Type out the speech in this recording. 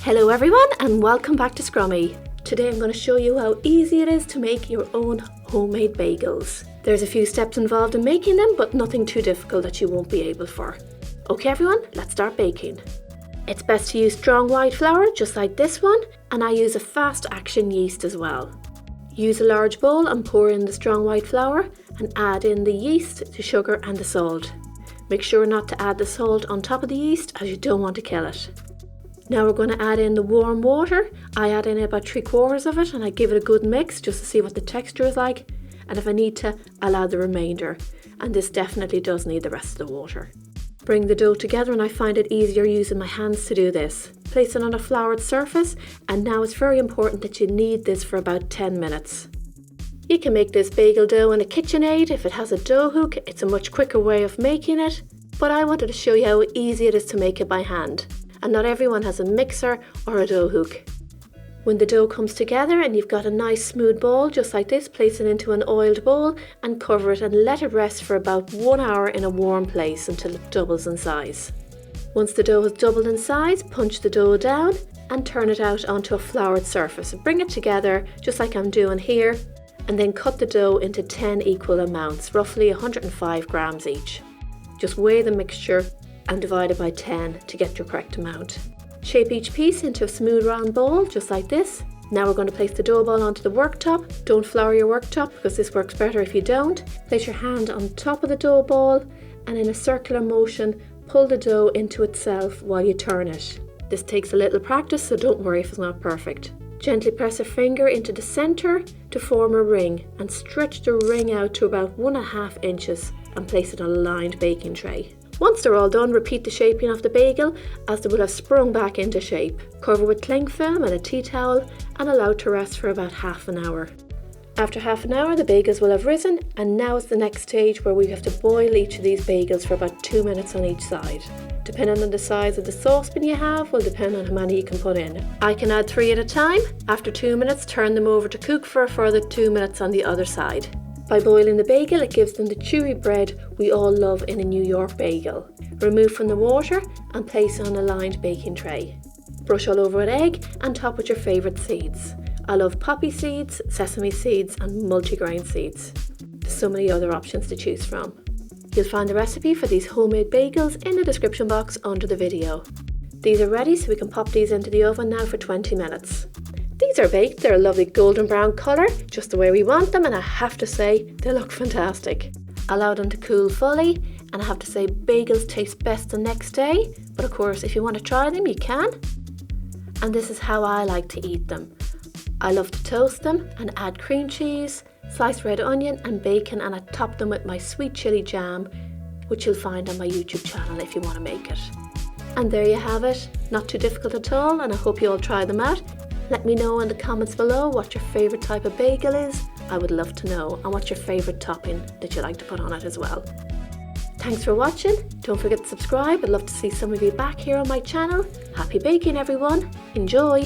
Hello everyone and welcome back to Scrummy. Today I'm going to show you how easy it is to make your own homemade bagels. There's a few steps involved in making them, but nothing too difficult that you won't be able for. Okay everyone, let's start baking. It's best to use strong white flour just like this one, and I use a fast action yeast as well. Use a large bowl and pour in the strong white flour and add in the yeast, the sugar and the salt. Make sure not to add the salt on top of the yeast as you don't want to kill it. Now we're going to add in the warm water. I add in about 3/4 of it and I give it a good mix just to see what the texture is like, and if I need to, I'll add the remainder, and this definitely does need the rest of the water. Bring the dough together, and I find it easier using my hands to do this. Place it on a floured surface, and now it's very important that you knead this for about 10 minutes. You can make this bagel dough in a KitchenAid. If it has a dough hook, it's a much quicker way of making it, but I wanted to show you how easy it is to make it by hand. And not everyone has a mixer or a dough hook. When the dough comes together and you've got a nice smooth ball just like this, place it into an oiled bowl and cover it and let it rest for about 1 hour in a warm place until it doubles in size. Once the dough has doubled in size, punch the dough down and turn it out onto a floured surface. Bring it together just like I'm doing here, and then cut the dough into 10 equal amounts, roughly 105 grams each. Just weigh the mixture and divide it by 10 to get your correct amount. Shape each piece into a smooth round ball just like this. Now we're going to place the dough ball onto the worktop. Don't flour your worktop because this works better if you don't. Place your hand on top of the dough ball and in a circular motion pull the dough into itself while you turn it. This takes a little practice, so don't worry if it's not perfect. Gently press a finger into the center to form a ring and stretch the ring out to about 1.5 inches and place it on a lined baking tray. Once they're all done, repeat the shaping of the bagel as they will have sprung back into shape. Cover with cling film and a tea towel and allow to rest for about half an hour. After half an hour, the bagels will have risen, and now is the next stage where we have to boil each of these bagels for about 2 minutes on each side. Depending on the size of the saucepan you have will depend on how many you can put in. I can add 3 at a time. After 2 minutes, turn them over to cook for a further 2 minutes on the other side. By boiling the bagel, it gives them the chewy bread we all love in a New York bagel. Remove from the water and place on a lined baking tray. Brush all over with egg and top with your favourite seeds. I love poppy seeds, sesame seeds and multigrain seeds. There's so many other options to choose from. You'll find the recipe for these homemade bagels in the description box under the video. These are ready, so we can pop these into the oven now for 20 minutes. These are baked, they're a lovely golden brown colour, just the way we want them, and I have to say, they look fantastic. Allow them to cool fully, and I have to say bagels taste best the next day, but of course if you want to try them you can. And this is how I like to eat them. I love to toast them and add cream cheese, sliced red onion and bacon, and I top them with my sweet chilli jam, which you'll find on my YouTube channel if you want to make it. And there you have it, not too difficult at all, and I hope you all try them out. Let me know in the comments below what your favourite type of bagel is. I would love to know, and what's your favourite topping that you like to put on it as well. Thanks for watching. Don't forget to subscribe. I'd love to see some of you back here on my channel. Happy baking everyone. Enjoy!